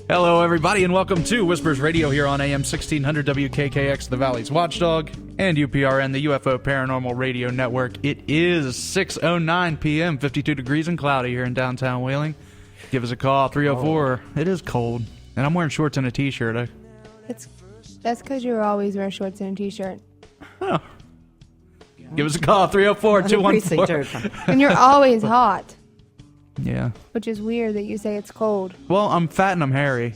Hello, everybody, and welcome to Whispers Radio here on AM 1600 WKKX, the Valley's Watchdog, and UPRN, the UFO Paranormal Radio Network. It is 6:09 p.m., 52 degrees and cloudy here in downtown Wheeling. Give us a call, 304. It is cold, and I'm wearing shorts and a T-shirt. That's because you were always wearing shorts and a T-shirt. Oh. Give us a call, 304-214. And you're always hot. Yeah. Which is weird that you say it's cold. Well, I'm fat and I'm hairy.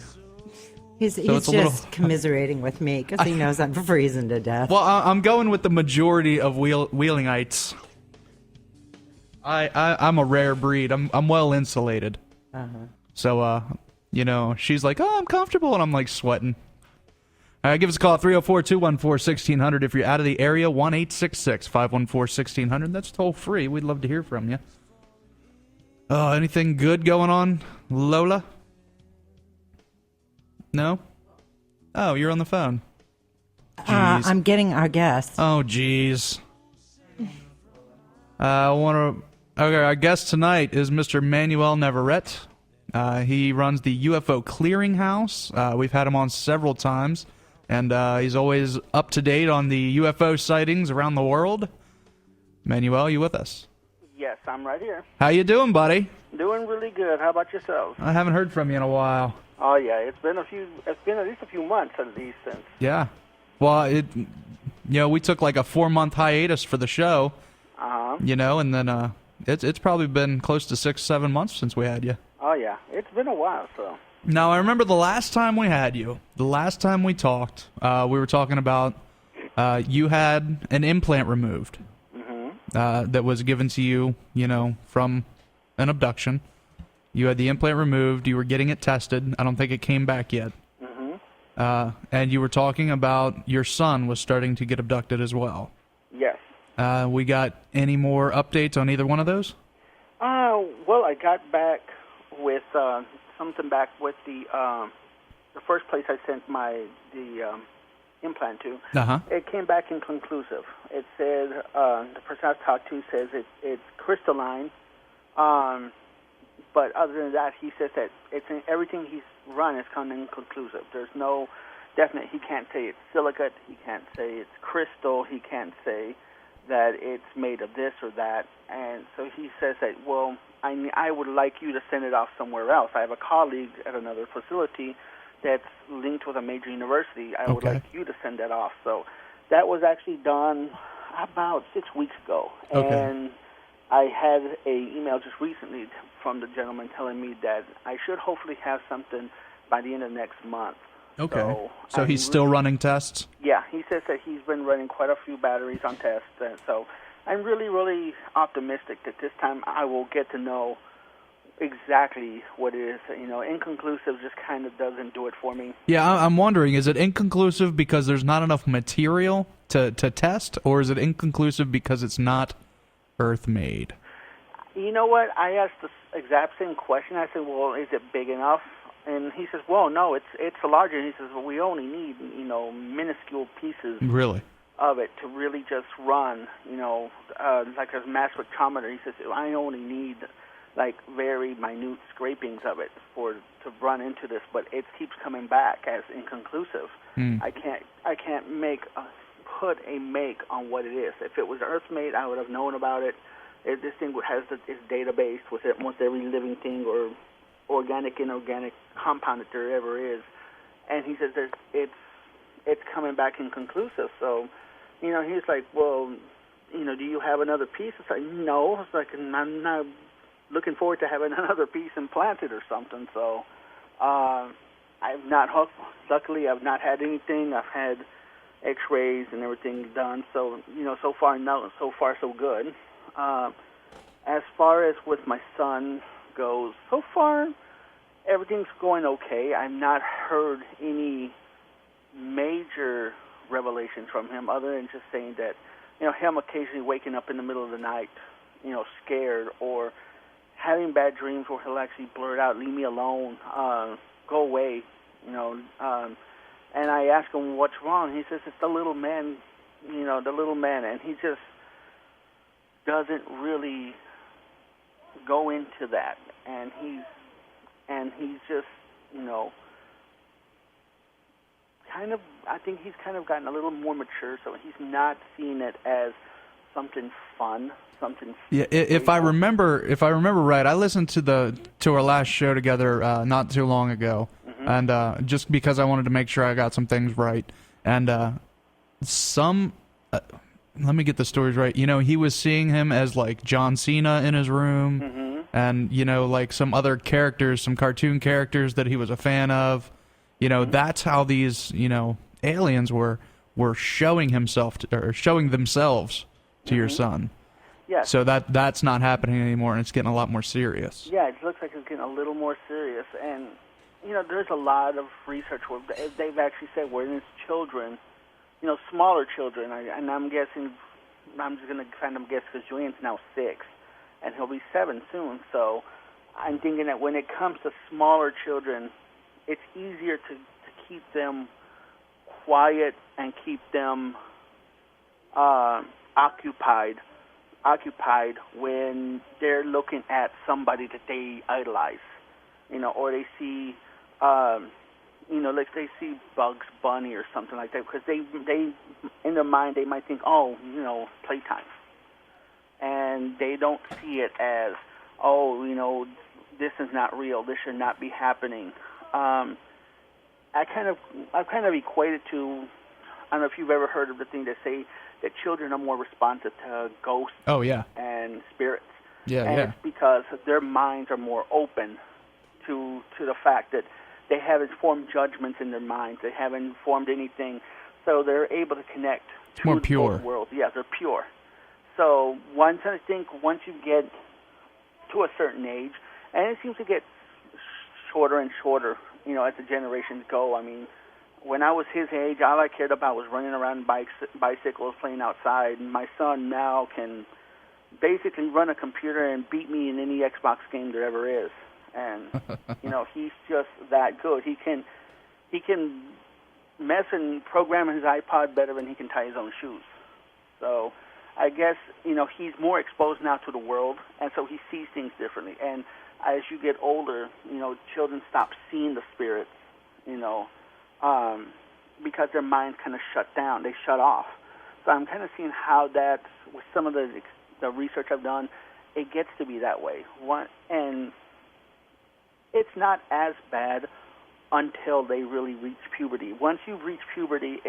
He's just commiserating with me because he knows I'm freezing to death. Well, I'm going with the majority of Wheelingites. I'm a rare breed. I'm well insulated. So, she's like, oh, I'm comfortable, and I'm like sweating. Give us a call, 304-214-1600. If you're out of the area, 1-866-514-1600. That's toll free. We'd love to hear from you. Anything good going on, Lola? No? Oh, you're on the phone. I'm getting our guest. Oh, jeez. Our guest tonight is Mr. Manuel Navarette. He runs the UFO Clearinghouse. We've had him on several times, and he's always up to date on the UFO sightings around the world. Manuel, you with us? Yes, I'm right here. How you doing, buddy? Doing really good. How about yourself? I haven't heard from you in a while. Oh yeah, it's been at least a few months at least since. Yeah. Well, we took like a 4-month hiatus for the show. And then it's probably been close to 6-7 months since we had you. Oh yeah, it's been a while. So. Now I remember the last time we had you. The last time we talked, we were talking about you had an implant removed. That was given to you, from an abduction. You had the implant removed. You were getting it tested. I don't think it came back yet. And you were talking about your son was starting to get abducted as well. Yes. We got any more updates on either one of those? Well, I got back with something back with the first place I sent the implant to. It came back inconclusive. It said the person I talked to says it's crystalline, but other than that, he says that everything he's run is kind of inconclusive. There's no definite. He can't say it's silicate. He can't say it's crystal. He can't say that it's made of this or that. And so he says that, well, I would like you to send it off somewhere else. I have a colleague at another facility that's linked with a major university. I would like you to send that off. So that was actually done about 6 weeks ago. And I had an email just recently from the gentleman telling me that I should hopefully have something by the end of next month. Okay. So he's still running tests? Yeah, he says that he's been running quite a few batteries on tests. And so I'm really, really optimistic that this time I will get to know exactly what it is. Inconclusive just kind of doesn't do it for me. Yeah, I'm wondering, is it inconclusive because there's not enough material to test, or is it inconclusive because it's not Earth-made? You know what? I asked the exact same question. I said, well, is it big enough? And he says, well, no, it's larger. And he says, well, we only need, minuscule pieces of it to really just run, like a mass spectrometer. He says, I only need like very minute scrapings of it to run into this, but it keeps coming back as inconclusive. I can't put a make on what it is. If it was Earth-made, I would have known about it. This thing has its database with almost every living thing or organic, inorganic compound that there ever is. And he says it's coming back inconclusive. So, he's like, well, do you have another piece? It's like, no. It's like, I'm not looking forward to having another piece implanted or something. So I've not, luckily, I've not had anything. I've had x-rays and everything done. So, so far, so far, so good. As far as with my son goes, so far, everything's going okay. I've not heard any major revelations from him other than just saying that, him occasionally waking up in the middle of the night, scared, or having bad dreams where he'll actually blurt out, leave me alone, go away, and I ask him what's wrong. He says it's the little man, and he just doesn't really go into that, and he's just, I think he's kind of gotten a little more mature, so he's not seeing it as something fun, something. Yeah, if I remember right, I listened to our last show together not too long ago, and just because I wanted to make sure I got some things right, and let me get the stories right. He was seeing him as like John Cena in his room, and like some other characters, some cartoon characters that he was a fan of. That's how these aliens were showing themselves to your son. Yeah. So that's not happening anymore, and it's getting a lot more serious. Yeah, it looks like it's getting a little more serious, and there's a lot of research where they've actually said when it's children, smaller children, and I'm guessing, I'm just going to kind of guess because Julian's now 6, and he'll be 7 soon. So I'm thinking that when it comes to smaller children, it's easier to keep them quiet and keep them occupied when they're looking at somebody that they idolize, or they see, like they see Bugs Bunny or something like that, because they in their mind they might think, oh, playtime, and they don't see it as, oh, this is not real, this should not be happening. I've kind of equated to, I don't know if you've ever heard of the thing that say that children are more responsive to ghosts. Oh, yeah. And spirits. Yeah, and it's because their minds are more open to the fact that they haven't formed judgments in their minds. They haven't formed anything, so they're able to connect to more pure. both worlds. Yeah, they're pure. So once you get to a certain age, and it seems to get shorter and shorter, as the generations go. I mean, when I was his age, all I cared about was running around bicycles, playing outside. And my son now can basically run a computer and beat me in any Xbox game there ever is. And he's just that good. He can mess and program his iPod better than he can tie his own shoes. So I guess he's more exposed now to the world, and so he sees things differently. And as you get older, children stop seeing the spirits, because their minds kind of shut down. They shut off. So I'm kind of seeing how that, with some of the research I've done, it gets to be that way. And it's not as bad until they really reach puberty. Once you reach puberty,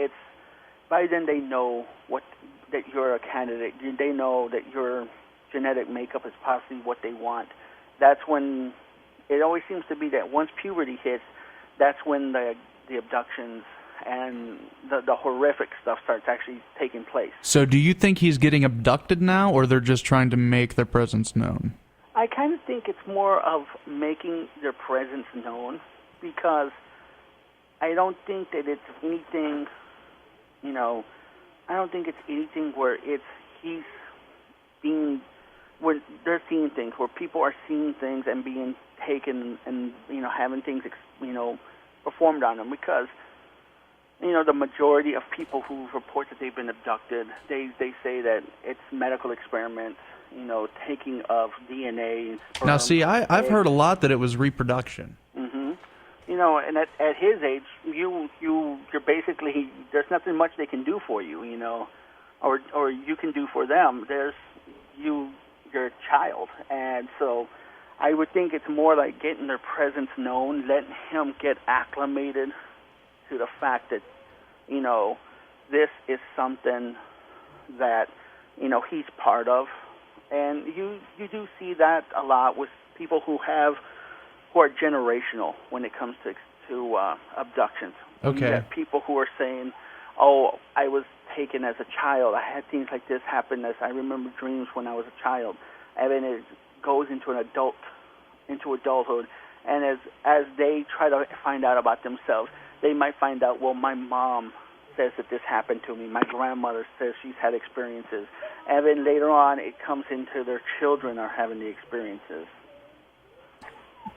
by then they know that you're a candidate. They know that your genetic makeup is possibly what they want. That's when it always seems to be that once puberty hits, that's when the abductions and the horrific stuff starts actually taking place. So do you think he's getting abducted now, or they're just trying to make their presence known? I kind of think it's more of making their presence known, because I don't think that it's anything, I don't think it's anything where he's being, where they're seeing things, where people are seeing things and being taken and, having things, performed on them, because, the majority of people who report that they've been abducted, they say that it's medical experiments, taking of DNA. Sperm, now, see, I've heard a lot that it was reproduction. Mm-hmm. And at his age, you're basically, there's nothing much they can do for you, or you can do for them. You're a child, and so I would think it's more like getting their presence known, letting him get acclimated to the fact that, this is something that, he's part of. And you do see that a lot with people who are generational when it comes to abductions. Okay. You have people who are saying, oh, I was taken as a child. I had things like this happen as I remember dreams when I was a child. And then it goes into adulthood. And as they try to find out about themselves, they might find out, well, my mom says that this happened to me. My grandmother says she's had experiences. And then later on, it comes into their children are having the experiences.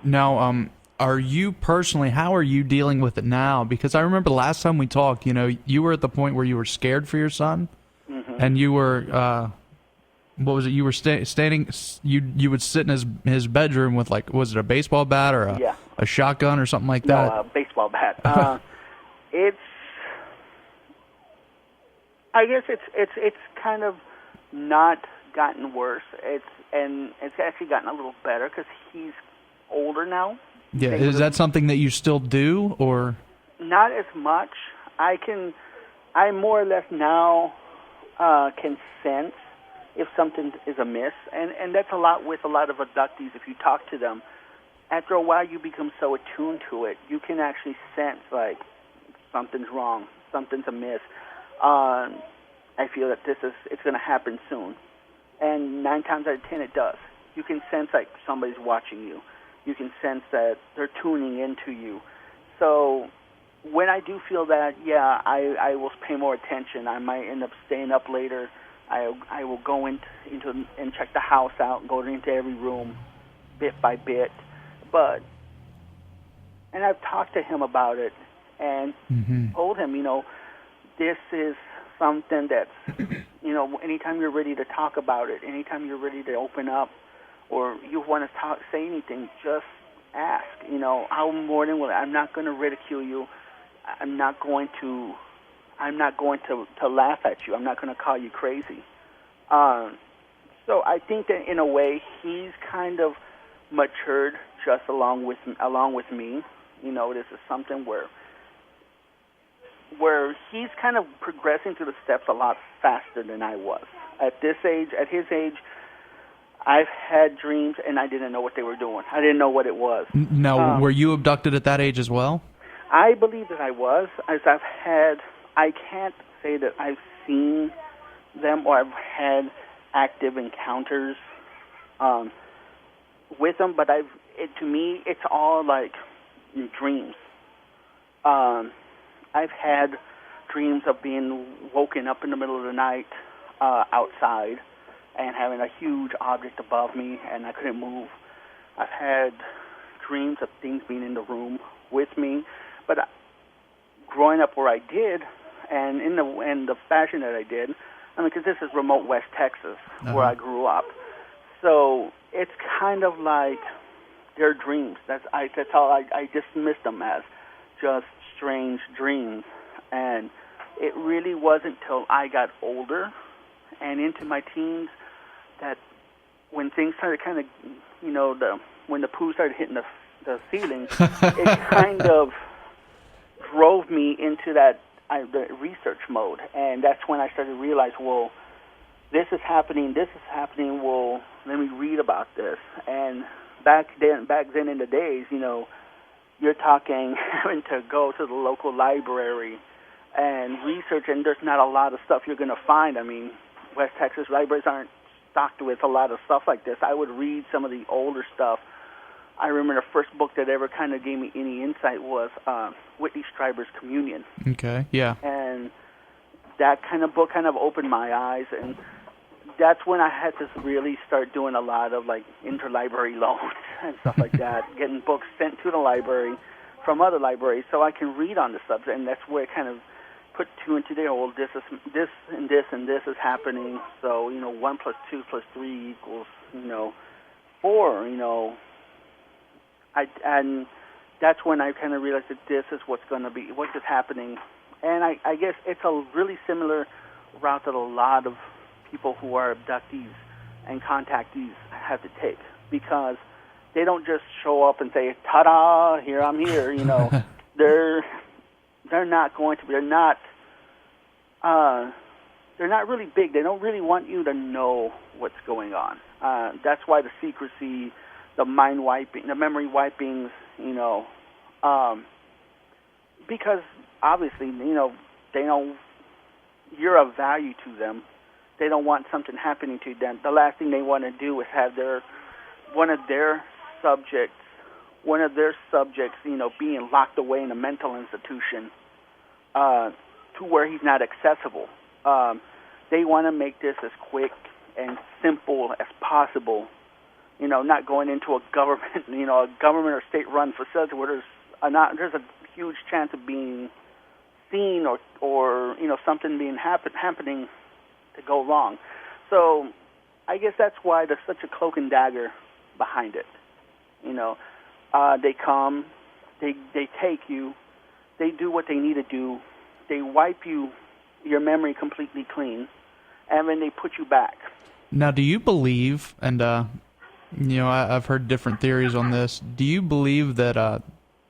Now, are you personally, how are you dealing with it now? Because I remember the last time we talked, you were at the point where you were scared for your son, and you were, what was it? You were standing, you would sit in his bedroom with, like, was it a baseball bat or a shotgun or something like that? No, a baseball bat. I guess it's kind of not gotten worse. It's actually gotten a little better because he's older now. Yeah, is that something that you still do, or? Not as much. I more or less now can sense if something is amiss, and that's a lot with a lot of abductees. If you talk to them, after a while you become so attuned to it, you can actually sense like something's wrong, something's amiss. I feel that it's going to happen soon, and 9 times out of 10 it does. You can sense like somebody's watching you. You can sense that they're tuning into you. So when I do feel that, yeah, I will pay more attention. I might end up staying up later. I will go into and check the house out and go into every room bit by bit. And I've talked to him about it and told him, this is something that's, anytime you're ready to talk about it, anytime you're ready to open up, or you want to say anything, just ask. I'm more than willing. I'm not going to ridicule you. I'm not going to laugh at you. I'm not going to call you crazy. So I think that in a way he's kind of matured just along with me. This is something where he's kind of progressing through the steps a lot faster than I was. At his age, I've had dreams and I didn't know what they were doing. I didn't know what it was. Now, were you abducted at that age as well? I believe that I was, as I can't say that I've seen them or I've had active encounters with them, but to me, it's all like dreams. I've had dreams of being woken up in the middle of the night outside and having a huge object above me, and I couldn't move. I've had dreams of things being in the room with me, but growing up where I did, and in the fashion that I did, because this is remote West Texas, where I grew up, so it's kind of like they're dreams. That's all. I dismissed them as just strange dreams, and it really wasn't till I got older and into my teens that when things started kind of, when the poo started hitting the ceiling, it kind of drove me into the research mode, and that's when I started to realize, well, this is happening, well, let me read about this. And back then in the days, you're talking having to go to the local library and research, and there's not a lot of stuff you're going to find. I mean, West Texas libraries aren't stocked with a lot of stuff like this. I would read some of the older stuff. I remember the first book that ever kind of gave me any insight was Whitley Strieber's Communion. Okay, yeah. And that kind of book kind of opened my eyes, and that's when I had to really start doing a lot of like interlibrary loans and stuff like that, getting books sent to the library from other libraries so I can read on the subject, and that's where it kind of put two and two together. Well, this and this is happening, so 1 + 2 + 3 equals 4. And that's when I kind of realized that this is what's happening. And I guess it's a really similar route that a lot of people who are abductees and contactees have to take, because they don't just show up and say, "Ta-da! Here I'm here." They're not going to be. They're not really big. They don't really want you to know what's going on. That's why the secrecy, the mind wiping, the memory wipings, because obviously, they know you're of value to them. They don't want something happening to them. The last thing they want to do is have one of their subjects, being locked away in a mental institution to where he's not accessible. They want to make this as quick and simple as possible. Not going into a government, or state-run facility where there's a huge chance of being seen or something being happening to go wrong. So I guess that's why there's such a cloak and dagger behind it. They come, they take you, they do what they need to do, they wipe you your memory completely clean, and then they put you back. Now, do you believe, and I've heard different theories on this, do you believe that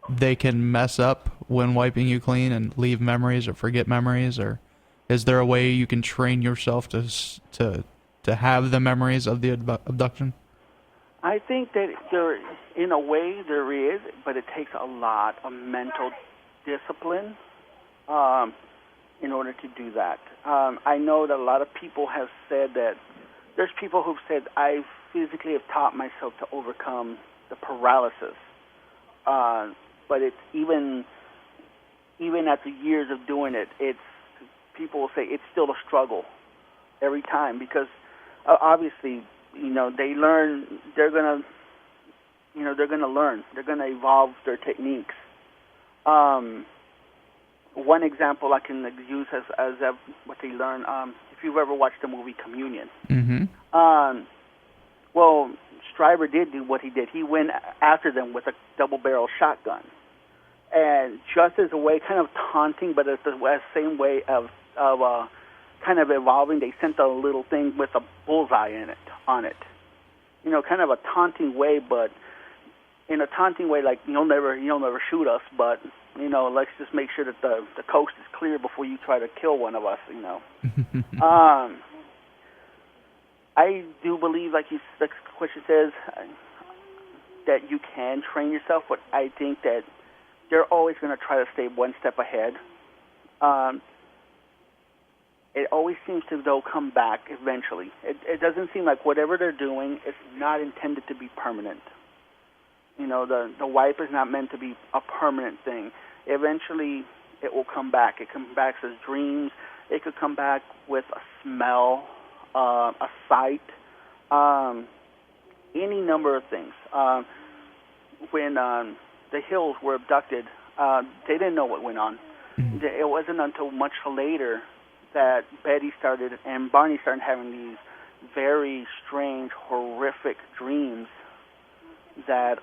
they can mess up when wiping you clean and leave memories or forget memories, or is there a way you can train yourself to have the memories of the abduction? I think that there, in a way, there is, but it takes a lot of mental discipline in order to do that. I know that a lot of people have said that there's people who've said, I physically have taught myself to overcome the paralysis. But it's even after years of doing it, people will say it's still a struggle every time because obviously, they learn, they're going to learn. They're going to evolve their techniques. One example I can use as what they learn, if you've ever watched the movie Communion. Mm-hmm. Well, Stryber did do what he did. He went after them with a double-barrel shotgun. And just as a way, kind of taunting, but as the same way of kind of evolving, they sent a little thing with a bullseye on it. Kind of a taunting way, but in a taunting way, like you'll never shoot us, but let's just make sure that the coast is clear before you try to kill one of us. I do believe, like the question says, that you can train yourself, but I think that they're always going to try to stay one step ahead. It always seems to, though, come back eventually. It doesn't seem like whatever they're doing is not intended to be permanent. The wipe is not meant to be a permanent thing. Eventually, it will come back. It comes back as dreams. It could come back with a smell, a sight, any number of things. When the Hills were abducted, they didn't know what went on. Mm-hmm. It wasn't until much later that Betty and Barney started having these very strange, horrific dreams that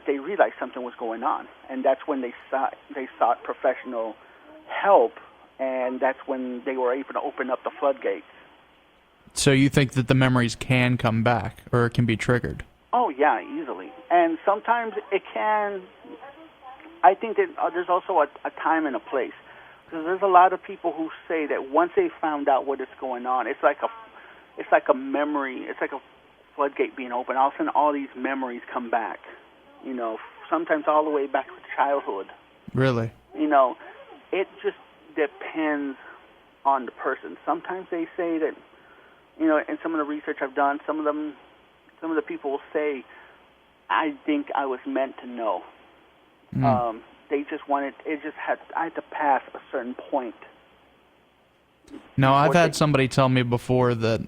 they realized something was going on, and that's when they sought professional help, and that's when they were able to open up the floodgates. So you think that the memories can come back, or it can be triggered? Oh, yeah, easily. And sometimes it can. I think that there's also a time and a place. Because there's a lot of people who say that once they found out what is going on, it's like a memory, it's like a floodgate being open. All of a sudden, all these memories come back. Sometimes all the way back to childhood. Really? It just depends on the person. Sometimes they say that, in some of the research I've done, some of the people will say, I think I was meant to know. They just wanted, I had to pass a certain point. No, I've had somebody tell me before that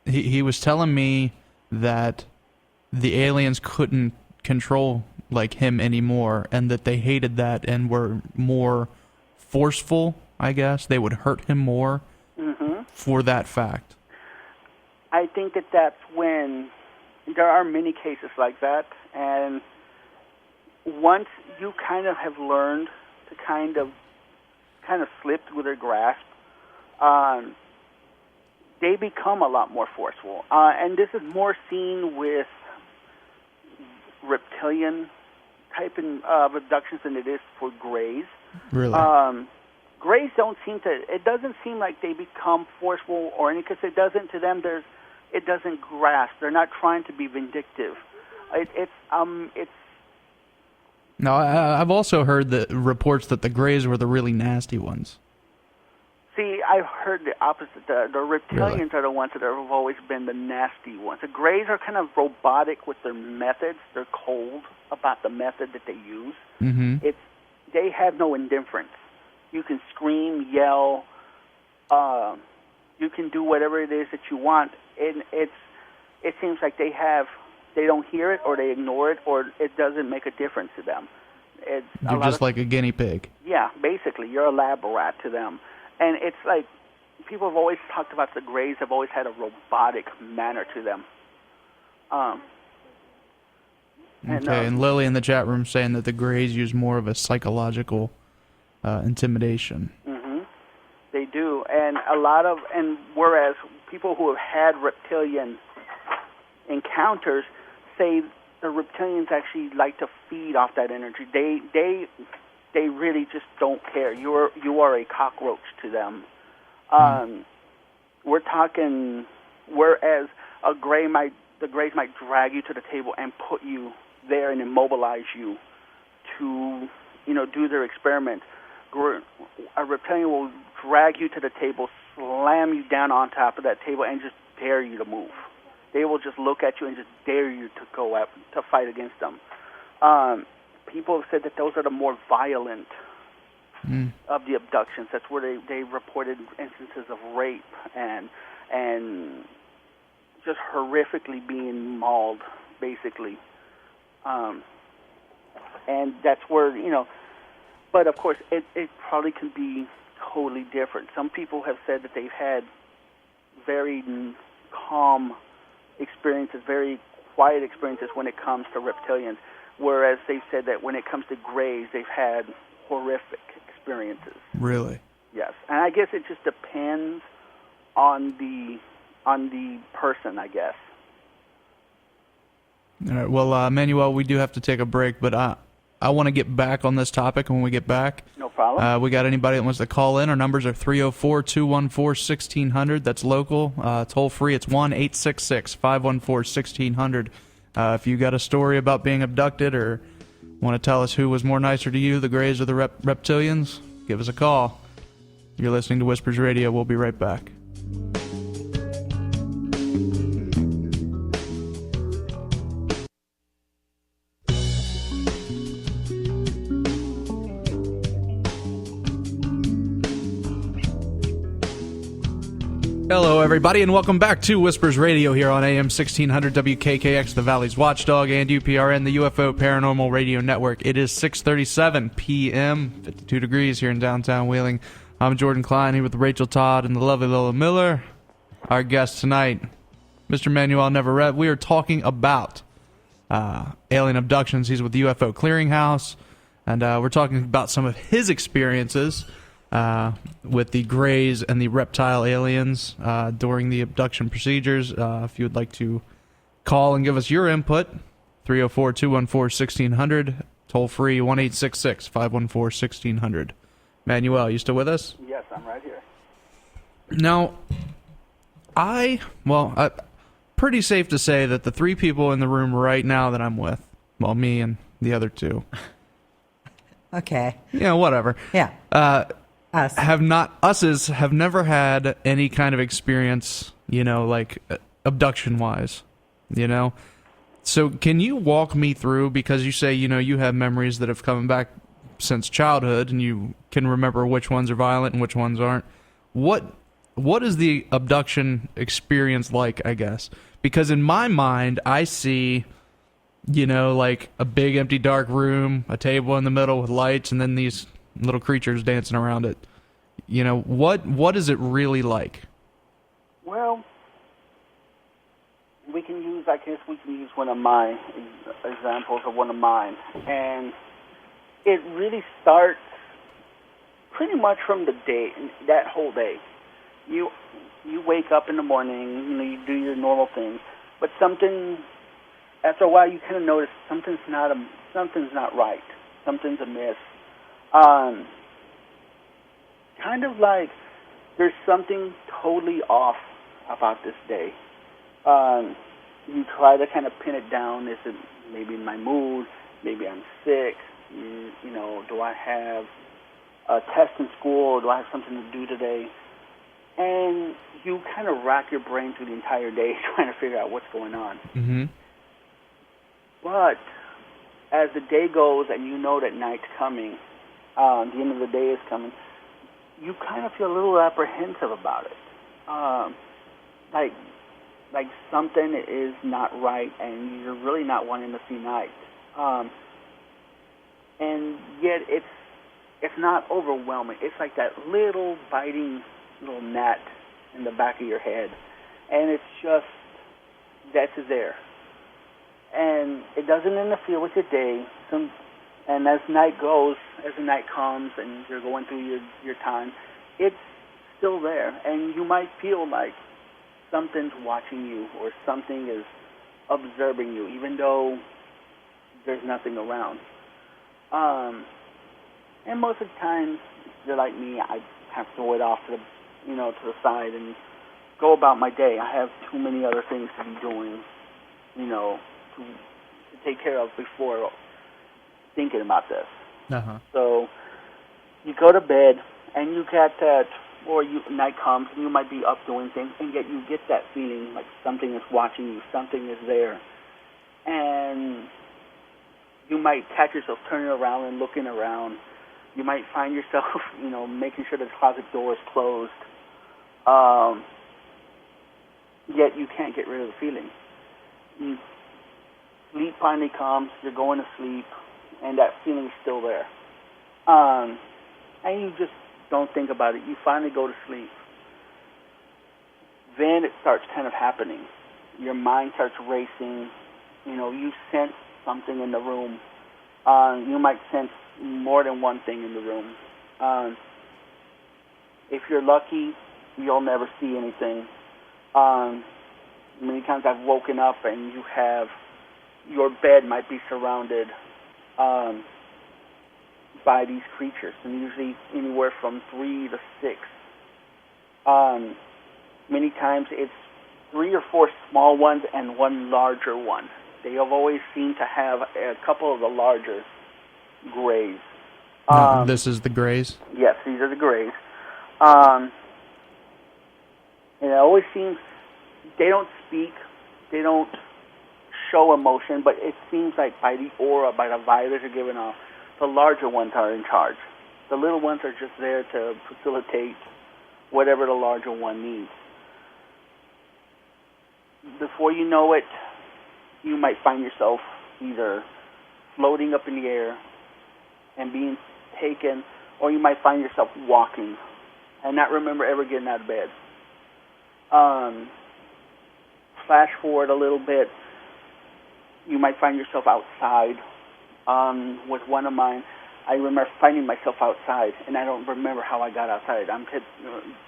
he was telling me that the aliens couldn't control like him anymore, and that they hated that and were more forceful, I guess. They would hurt him more for that fact. I think that that's when there are many cases like that, and once you kind of have learned to kind of slip through their grasp, they become a lot more forceful. And this is more seen with reptilian type of abductions than it is for Greys. Really? Greys it doesn't seem like they become forceful or anything, because it doesn't, to them, it doesn't grasp. They're not trying to be vindictive. No, I've also heard reports that the Greys were the really nasty ones. See, I've heard the opposite. The reptilians Really? are the ones that have always been the nasty ones. The Greys are kind of robotic with their methods. They're cold about the method that they use. Mm-hmm. They have no indifference. You can scream, yell, you can do whatever it is that you want. And it seems like they don't hear it, or they ignore it, or it doesn't make a difference to them. You're just like a guinea pig. Yeah, basically, you're a lab rat to them. And it's like, people have always talked about the Greys have always had a robotic manner to them. And Lily in the chat room saying that the Greys use more of a psychological intimidation. Mm-hmm. They do, and whereas people who have had reptilian encounters say the reptilians actually like to feed off that energy. They really just don't care. You are a cockroach to them. We're talking, whereas the Greys might drag you to the table and put you there and immobilize you to, do their experiment. A reptilian will drag you to the table, slam you down on top of that table, and just dare you to move. They will just look at you and just dare you to go out to fight against them. People have said that those are the more violent of the abductions. That's where they reported instances of rape and just horrifically being mauled, basically. And that's where, but of course it probably can be totally different. Some people have said that they've had very calm experiences, very quiet experiences when it comes to reptilians, whereas they've said that when it comes to Greys, they've had horrific experiences. Really? Yes, and I guess it just depends on the person, I guess. All right. Well, Manuel, we do have to take a break, but I want to get back on this topic when we get back. No problem. We got anybody that wants to call in? Our numbers are 304-214-1600. That's local. Toll free. It's 1-866-514-1600. If you got a story about being abducted or want to tell us who was more nicer to you, the Greys or the reptilians, give us a call. You're listening to Whispers Radio. We'll be right back. Hello, everybody, and welcome back to Whispers Radio here on AM 1600 WKKX, the Valley's Watchdog, and UPRN, the UFO Paranormal Radio Network. It is 6:37 p.m., 52 degrees here in downtown Wheeling. I'm Jordan Cline here with Rachel Todd and the lovely Lola Miller. Our guest tonight, Mr. Manuel Navarette. We are talking about alien abductions. He's with the UFO Clearinghouse, and we're talking about some of his experiences with the Greys and the reptile aliens during the abduction procedures. If you would like to call and give us your input, 304-214-1600, toll free, 1-866-514-1600. Manuel, you still with us? Yes, I'm right here. Now, pretty safe to say that the three people in the room right now that I'm with, well, me and the other two. Okay. Yeah, whatever. Yeah. Us. have never had any kind of experience, like abduction-wise, So can you walk me through, because you say, you have memories that have come back since childhood and you can remember which ones are violent and which ones aren't. What is the abduction experience like, I guess? Because in my mind, I see, like a big empty dark room, a table in the middle with lights, and then these little creatures dancing around it. What is it really like? Well, I guess we can use one of my examples of one of mine. And it really starts pretty much from the day, that whole day. You wake up in the morning, you do your normal things, but something, after a while you kind of notice something's not right. Something's amiss. Kind of like there's something totally off about this day. You try to kind of pin it down. Is it maybe my mood? Maybe I'm sick? Do I have a test in school? Or do I have something to do today? And you kind of rack your brain through the entire day trying to figure out what's going on. Mm-hmm. But as the day goes and you know that night's coming, the end of the day is coming, you kind of feel a little apprehensive about it. Like something is not right and you're really not wanting to see night. And yet it's not overwhelming. It's like that little biting little gnat in the back of your head. And it's just, that's there. And it doesn't interfere with your day. And as night goes, as the night comes and you're going through your time, it's still there. And you might feel like something's watching you or something is observing you, even though there's nothing around. And most of the time, if you're like me, I have to throw it off to the side and go about my day. I have too many other things to be doing, to take care of before thinking about this. Uh-huh. So you go to bed and you get that, or night comes and you might be up doing things, and yet you get that feeling like something is watching you, something is there. And you might catch yourself turning around and looking around. You might find yourself, making sure the closet door is closed. Yet you can't get rid of the feeling. Sleep finally comes, you're going to sleep, and that feeling is still there. And you just don't think about it. You finally go to sleep. Then it starts kind of happening. Your mind starts racing. You sense something in the room. You might sense more than one thing in the room. If you're lucky, you'll never see anything. Many times I've woken up and your bed might be surrounded by these creatures, and usually anywhere from 3 to 6. Many times it's 3 or 4 small ones and one larger one. They have always seemed to have a couple of the larger grays. This is the grays? Yes, these are the grays. And it always seems they don't speak, they don't show emotion, but it seems like by the aura, by the vibe they're giving off, the larger ones are in charge. The little ones are just there to facilitate whatever the larger one needs. Before you know it, you might find yourself either floating up in the air and being taken, or you might find yourself walking and not remember ever getting out of bed. Flash forward a little bit, you might find yourself outside. With one of mine, I remember finding myself outside, and I don't remember how I got outside.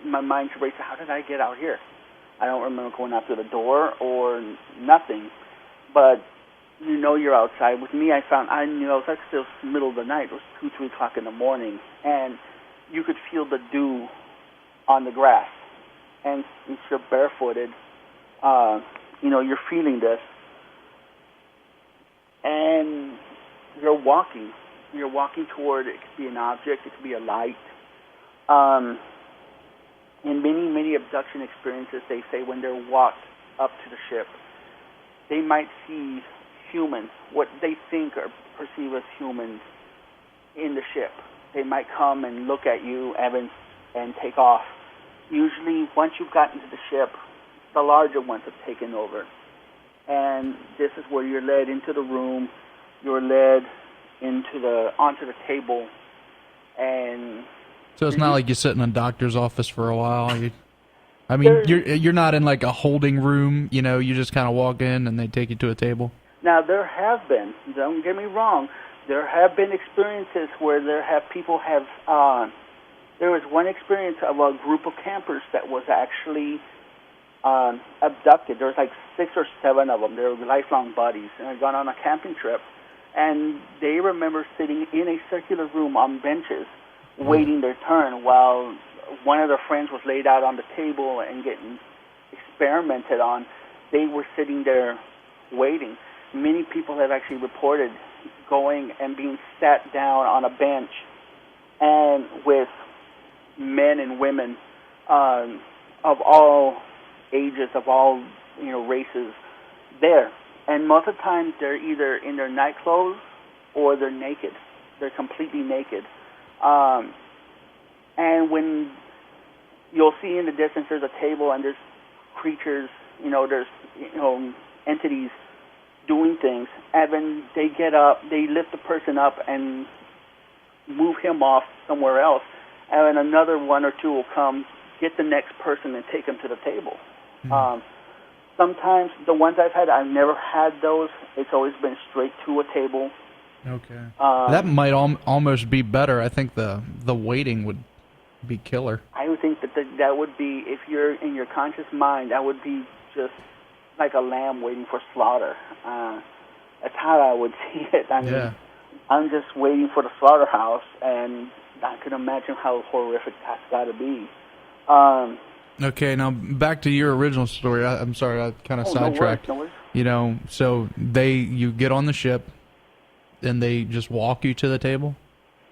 My mind's racing. How did I get out here? I don't remember going out through the door or nothing. But you're outside. With me, I knew I was like still middle of the night. It was 2, 3 o'clock in the morning, and you could feel the dew on the grass. And since you're barefooted, you're feeling this, and you're walking. You're walking toward, it could be an object, it could be a light. In many, many abduction experiences, they say when they're walked up to the ship, they might see humans, what they think or perceive as humans, in the ship. They might come and look at you, Evans, and take off. Usually, once you've gotten to the ship, the larger ones have taken over. And this is where you're led into the room, you're led onto the table, and so it's not like you sit in a doctor's office for a while. You're not in like a holding room. You just kind of walk in and they take you to a table. Now there have been. Don't get me wrong. There have been experiences where people have. There was one experience of a group of campers that was actually abducted. There was like 6 or 7 of them. They were lifelong buddies, and had gone on a camping trip. And they remember sitting in a circular room on benches, waiting their turn, while one of their friends was laid out on the table and getting experimented on. They were sitting there waiting. Many people have actually reported going and being sat down on a bench, and with men and women of all ages, of all races, there. And most of the time, they're either in their night clothes or they're naked. They're completely naked. And when you'll see in the distance, there's a table and there's creatures, there's entities doing things. And then they get up, they lift the person up and move him off somewhere else. And then another 1 or 2 will come, get the next person and take him to the table. Mm-hmm. Sometimes the ones I've had, I've never had those. It's always been straight to a table, Okay. That might almost be better. I think the waiting would be killer. I would think that would be, if you're in your conscious mind, that would be just like a lamb waiting for slaughter. That's how I would see it. I mean, I'm just waiting for the slaughterhouse, and I can imagine how horrific that's got to be. Okay, now back to your original story. I'm sorry, I kind of sidetracked. No worries. You know, so you get on the ship, and they just walk you to the table?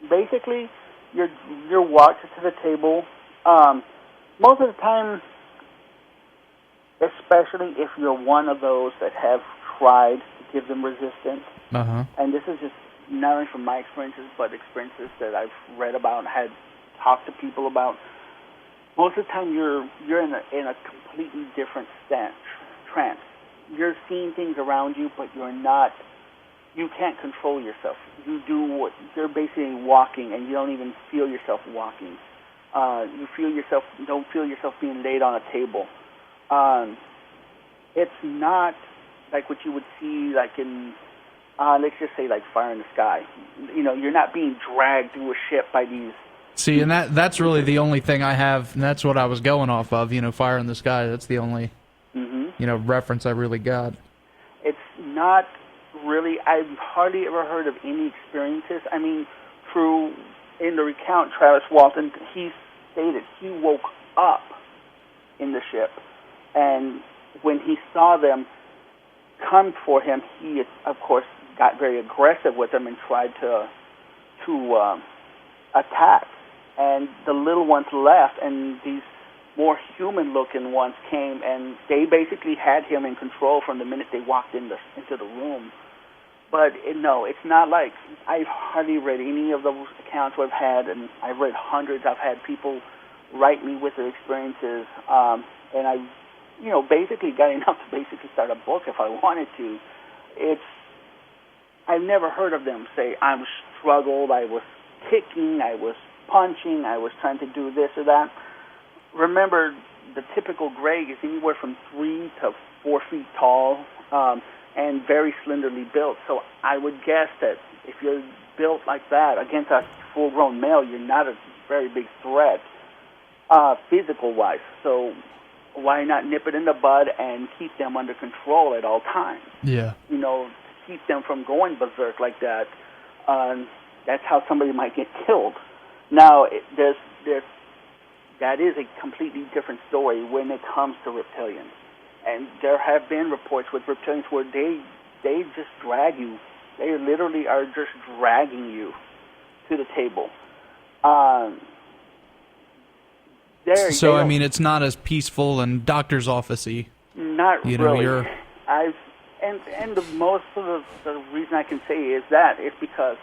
Basically, you're walked to the table. Most of the time, especially if you're one of those that have tried to give them resistance, and this is just not only from my experiences, but experiences that I've read about, had talked to people about. Most of the time, you're in a completely different trance. You're seeing things around you, but you can't control yourself. You're basically walking, and you don't even feel yourself walking. Don't feel yourself being laid on a table. It's not like what you would see like in, let's just say like Fire in the Sky. You know, you're not being dragged through a ship by these. See, and that's really the only thing I have, and that's what I was going off of, you know, Fire in the Sky. That's the only, reference I really got. It's not really, I've hardly ever heard of any experiences. I mean, in the recount, Travis Walton, he stated he woke up in the ship, and when he saw them come for him, he, of course, got very aggressive with them and tried to attack. And the little ones left, and these more human-looking ones came, and they basically had him in control from the minute they walked into the room. But no, it's not like, I've hardly read any of those accounts I've had, and I've read hundreds. I've had people write me with their experiences, and I, basically got enough to basically start a book if I wanted to. I've never heard of them say, I struggled, I was kicking, I was punching, I was trying to do this or that. Remember, the typical gray is anywhere from 3 to 4 feet tall, and very slenderly built. So I would guess that if you're built like that against a full-grown male, you're not a very big threat, physical-wise. So why not nip it in the bud and keep them under control at all times? Yeah. Keep them from going berserk like that. That's how somebody might get killed. Now, that is a completely different story when it comes to reptilians. And there have been reports with reptilians where they just drag you. They literally are just dragging you to the table. I mean, it's not as peaceful and doctor's office-y. Not really. And the most of the reason I can say is because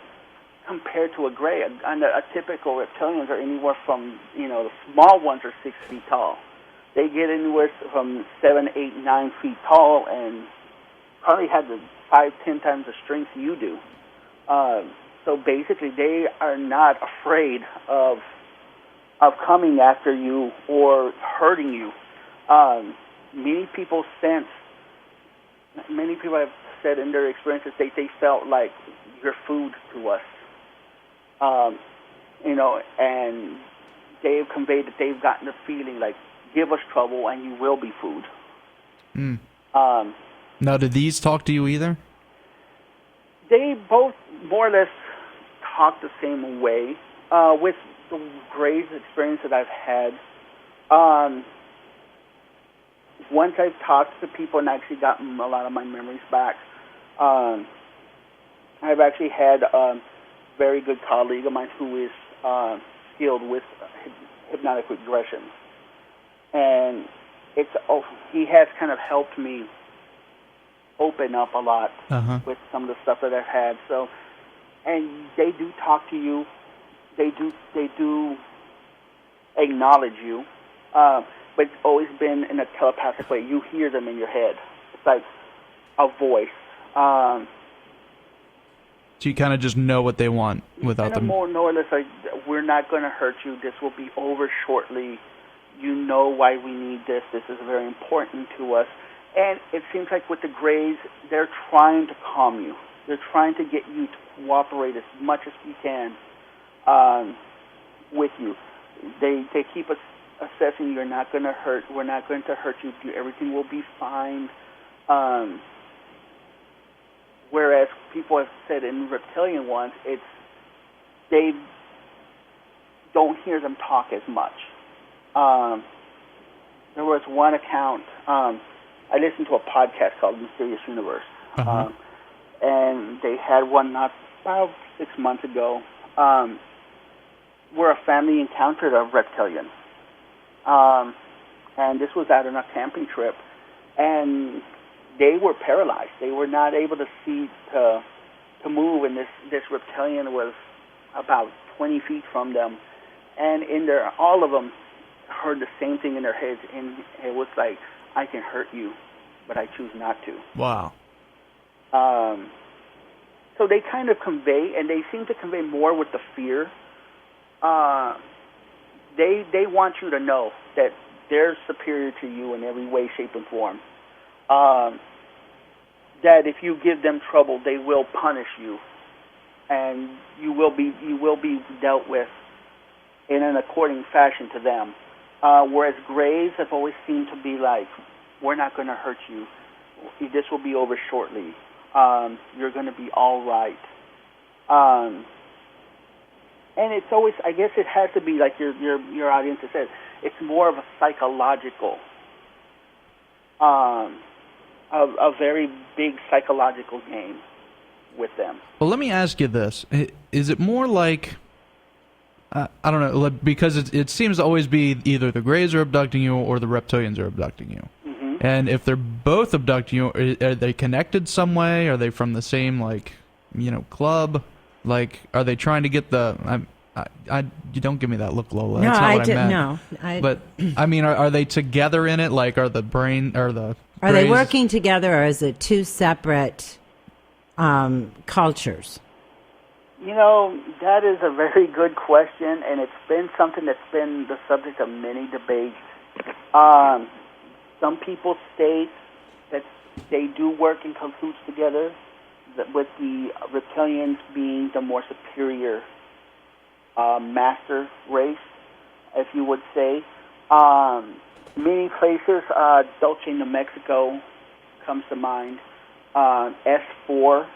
compared to a gray, a typical reptilians are anywhere from, the small ones are 6 feet tall. They get anywhere from 7, 8, 9 feet tall, and probably have the 5-10 times the strength you do. So basically, they are not afraid of coming after you or hurting you. Many people have said in their experiences they felt like you're food to us. And they've conveyed that they've gotten the feeling like, give us trouble and you will be food. Now, did these talk to you either? They both more or less talk the same way. With the greatest experience that I've had, once I've talked to people and actually gotten a lot of my memories back, I've actually had very good colleague of mine who is skilled with hypnotic regression, and he has kind of helped me open up a lot with some of the stuff that I've had. So, and they do talk to you, they do acknowledge you, but it's always been in a telepathic way. You hear them in your head. It's like a voice. So you kind of just know what they want without them. More or less like, we're not going to hurt you. This will be over shortly. You know why we need this. This is very important to us. And it seems like with the Greys, they're trying to calm you. They're trying to get you to cooperate as much as you can with you. They keep assessing you're not going to hurt. We're not going to hurt you. Everything will be fine. Whereas people have said in reptilian ones, they don't hear them talk as much. There was one account, I listened to a podcast called Mysterious Universe, and they had one not about 6 months ago, where a family encountered a reptilian. And this was out on a camping trip, and they were paralyzed. They were not able to see, to move, and this reptilian was about 20 feet from them. And all of them heard the same thing in their heads, and it was like, I can hurt you, but I choose not to. Wow. So they kind of convey, and they seem to convey more with the fear. They want you to know that they're superior to you in every way, shape, and form. That if you give them trouble, they will punish you, and you will be dealt with in an according fashion to them. Whereas Greys have always seemed to be like, we're not going to hurt you. This will be over shortly. You're going to be all right. And it's always, I guess it has to be like your audience has said, it's more of a psychological, a very big psychological game with them. Well, let me ask you this. Is it more like, I don't know, because it seems to always be either the Greys are abducting you or the reptilians are abducting you. Mm-hmm. And if they're both abducting you, are they connected some way? Are they from the same, club? Like, are they trying to get the... you don't give me that look, Lola. That's not what I meant. No, but, I mean, are they together in it? Like, are the Are they working together, or is it two separate cultures? That is a very good question, and it's been something that's been the subject of many debates. Some people state that they do work in cahoots together, with the reptilians being the more superior master race, if you would say. Many places, Dulce, New Mexico comes to mind, S4,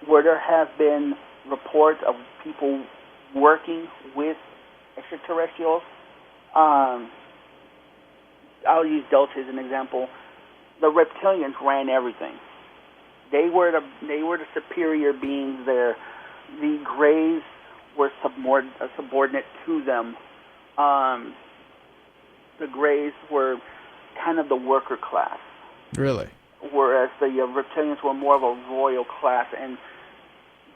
where there have been reports of people working with extraterrestrials. I'll use Dulce as an example. The reptilians ran everything. They were the superior beings there. The Greys were subordinate to them. The Greys were kind of the worker class. Really? Whereas the reptilians were more of a royal class, and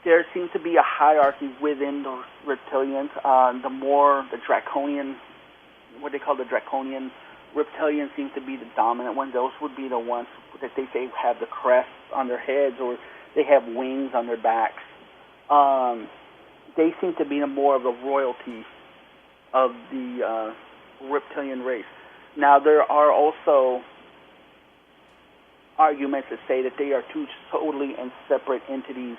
there seems to be a hierarchy within the reptilians. The draconian, what they call the draconian reptilians, seem to be the dominant ones. Those would be the ones that they say have the crests on their heads, or they have wings on their backs. They seem to be more of the royalty of the reptilian race. Now, there are also arguments that say that they are two totally and separate entities.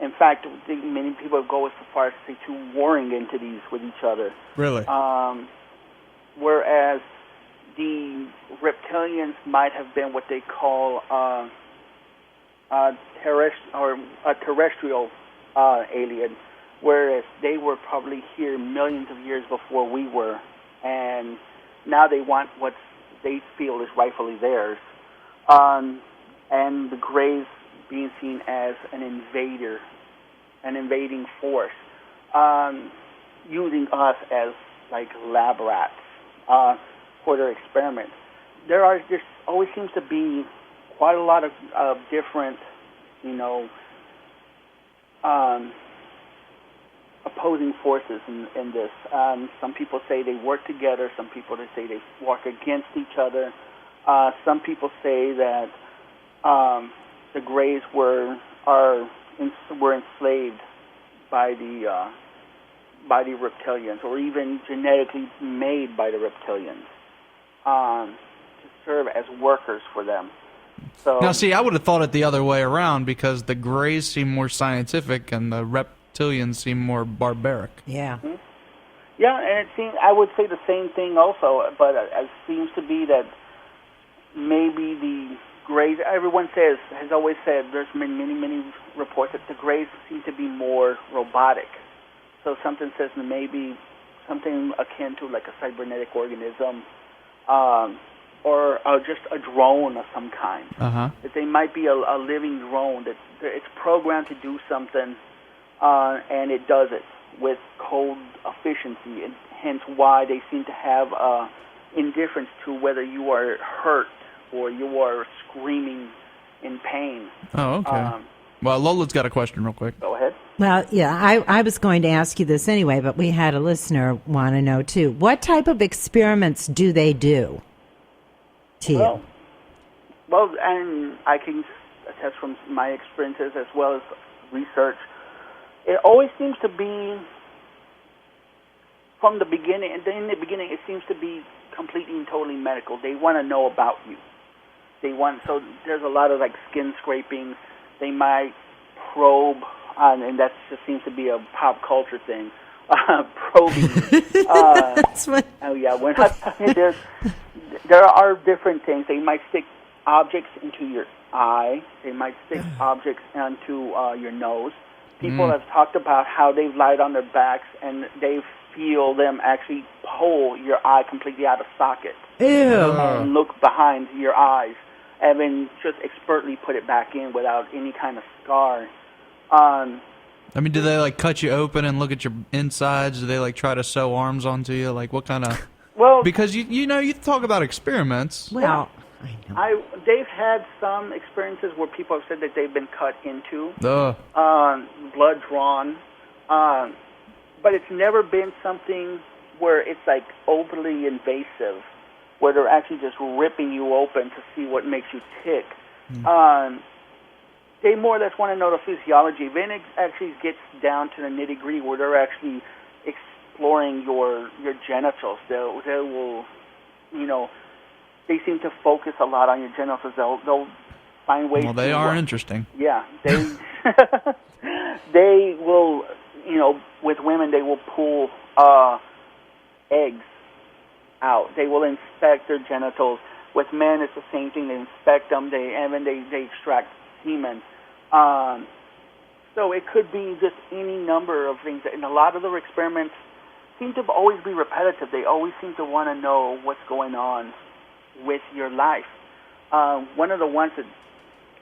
In fact, many people go as far as to say two warring entities with each other. Really? Whereas the reptilians might have been what they call a terrestrial alien, whereas they were probably here millions of years before we were, and now they want what they feel is rightfully theirs. And the Greys being seen as an invader, an invading force, using us as like lab rats for their experiments. There always seems to be quite a lot of different, opposing forces in this. Some people say they work together. Some people say they work against each other. Some people say that the Greys were enslaved by the reptilians, or even genetically made by the reptilians to serve as workers for them. So now, see, I would have thought it the other way around because the Greys seem more scientific and the reptilians seem more barbaric. Yeah. Mm-hmm. Yeah, and it seems I would say the same thing also, but it seems to be that maybe the Greys. Everyone has always said there's been many reports that the Greys seem to be more robotic. So something says maybe something akin to like a cybernetic organism, or just a drone of some kind. That they might be a living drone that it's programmed to do something, and it does it with cold efficiency, and hence why they seem to have indifference to whether you are hurt or you are screaming in pain. Oh, okay. Well, Lola's got a question real quick. Go ahead. Well, yeah, I was going to ask you this anyway, but we had a listener want to know, too. What type of experiments do they do to you? Well, and I can attest from my experiences as well as research, it always seems to be, from the beginning, and in the beginning, it seems to be completely and totally medical. They want to know about you. So there's a lot of like skin scraping. They might probe, and that just seems to be a pop culture thing. Probing. That's what. Oh yeah, there are different things. They might stick objects into your eye. They might stick objects into your nose. People have talked about how they've lied on their backs and they feel them actually pull your eye completely out of socket. Ew. And look behind your eyes and then just expertly put it back in without any kind of scar. I mean, do they like cut you open and look at your insides? Do they like try to sew arms onto you? Like what kind of? Well, because you know, you talk about experiments. Well, I know. They've had some experiences where people have said that they've been cut into, blood drawn, but it's never been something where it's like overly invasive, where they're actually just ripping you open to see what makes you tick. They more or less want to know the physiology. Then it actually gets down to the nitty-gritty where they're actually exploring your genitals. They will, they seem to focus a lot on your genitals. They'll find ways. Well, they are interesting. Yeah, they they will. With women, they will pull eggs out. They will inspect their genitals. With men, it's the same thing. They inspect them. And then they extract semen. So it could be just any number of things. And a lot of the experiments seem to always be repetitive. They always seem to want to know what's going on with your life. One of the ones that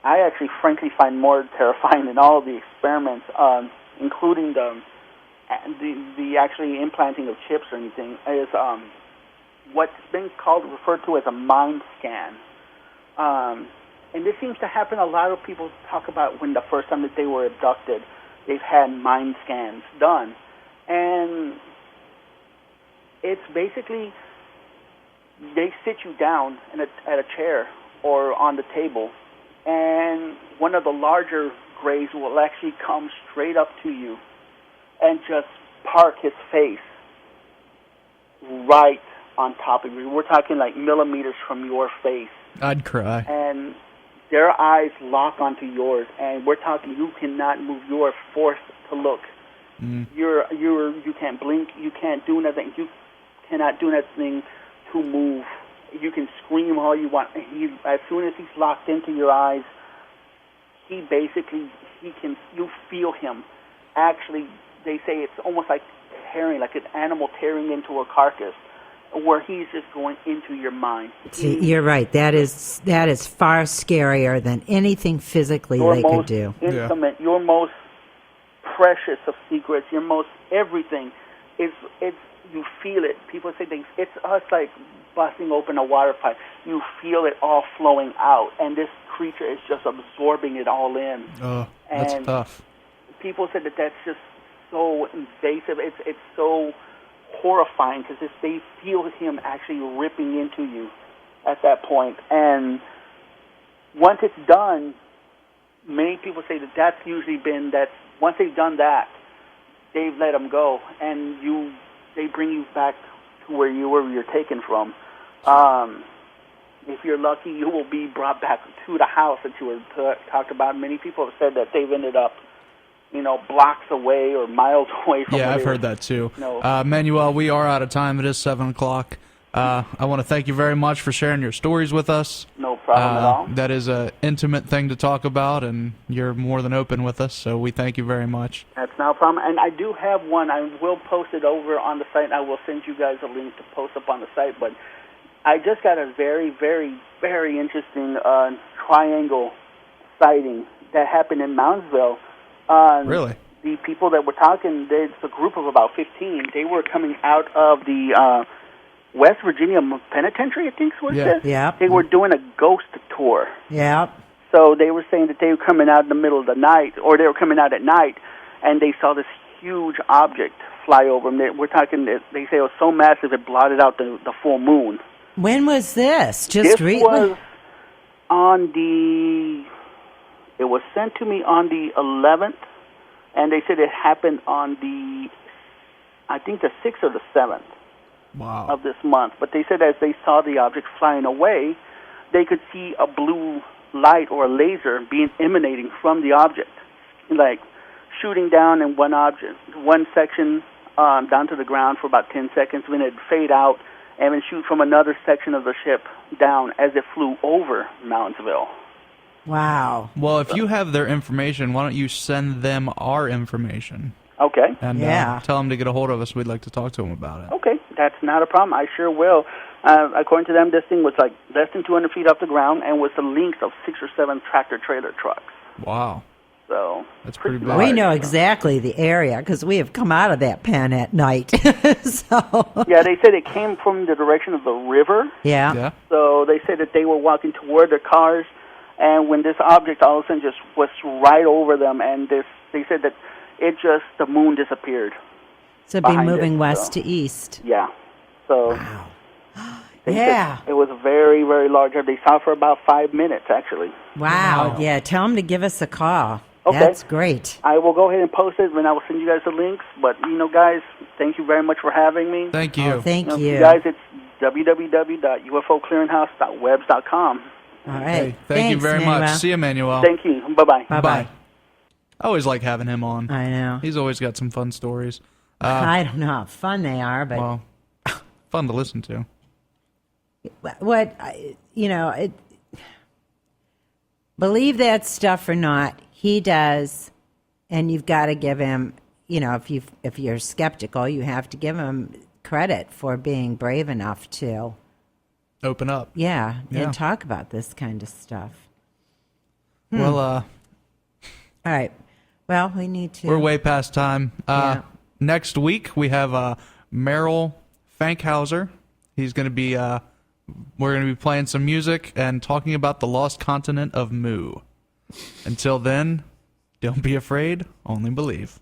I actually frankly find more terrifying than all of the experiments, including the actually implanting of chips or anything, is what's been referred to as a mind scan. And this seems to happen. A lot of people talk about when the first time that they were abducted, they've had mind scans done. And it's basically they sit you down at a chair or on the table, and one of the larger Greys will actually come straight up to you and just park his face right on top of you. We're talking like millimeters from your face. I'd cry. And their eyes lock onto yours, and we're talking you cannot move. You are forced to look. You can't blink. You can't do nothing. You cannot do nothing to move. You can scream all you want. As soon as he's locked into your eyes, you feel him. Actually, they say it's almost like tearing, like an animal tearing into a carcass, where he's just going into your mind. See, you're right. That is far scarier than anything physically they could do. Intimate, your most precious of secrets, your most everything. It's you feel it. People say it's us like busting open a water pipe. You feel it all flowing out, and this creature is just absorbing it all in. That's tough. People said that's just so invasive. It's so horrifying because they feel him actually ripping into you at that point. And once it's done, many people say that's usually been once they've done that, they've let him go, and they bring you back to where you're taken from. if you're lucky, you will be brought back to the house that you were talked about. Many people have said that they've ended up, blocks away or miles away from. Yeah, I've heard that too. Manuel, we are out of time. It is 7 o'clock. I want to thank you very much for sharing your stories with us. No problem at all. That is an intimate thing to talk about, and you're more than open with us, so we thank you very much. That's no problem. And I do have one. I will post it over on the site. I will send you guys a link to post up on the site. But I just got a very, very, very interesting triangle sighting that happened in Moundsville. Really? The people that were talking, it's a group of about 15. They were coming out of the West Virginia Penitentiary, I think is what it says. Yeah. They were doing a ghost tour. Yeah. So they were saying that they were coming out in the middle of the night, or they were coming out at night, and they saw this huge object fly over them. We're talking, they say it was so massive it blotted out the full moon. When was this? This was on it was sent to me on the 11th, and they said it happened on I think the 6th or the 7th. Wow. Of this month. But they said as they saw the object flying away, they could see a blue light or a laser being emanating from the object, like shooting down in one section down to the ground for about 10 seconds, then it'd fade out and then shoot from another section of the ship down as it flew over Moundsville. Wow. Well, if you have their information, why don't you send them our information? Okay. And tell them to get a hold of us. We'd like to talk to them about it. Okay, that's not a problem. I sure will. According to them, this thing was like less than 200 feet off the ground and with the links of 6 or 7 tractor-trailer trucks. Wow. So that's pretty big. We know exactly the area because we have come out of that pen at night. So. Yeah, they said it came from the direction of the river. Yeah. So they said that they were walking toward their cars, and when this object all of a sudden just was right over them, and they said that the moon disappeared. So it'd be moving west to east. Yeah. So. Wow. Yeah. It was very, very large. They saw for about 5 minutes, actually. Wow. Yeah, tell them to give us a call. Okay. That's great. I will go ahead and post it, and I will send you guys the links. But, guys, thank you very much for having me. Thank you. Thank you. You guys, it's www.ufoclearinghouse.webs.com. All right. Hey, thank you very much. See you, Manuel. Thank you. Bye-bye. Bye-bye. I always like having him on. I know. He's always got some fun stories. I don't know how fun they are, but... Well, fun to listen to. Believe that stuff or not, he does, and you've got to give him, if you're skeptical, you have to give him credit for being brave enough to open up. Yeah, and talk about this kind of stuff. Well, all right. Well, we need to. We're way past time. Next week we have Merrill Fankhauser. He's going to be. We're going to be playing some music and talking about the lost continent of Mu. Until then, don't be afraid, only believe.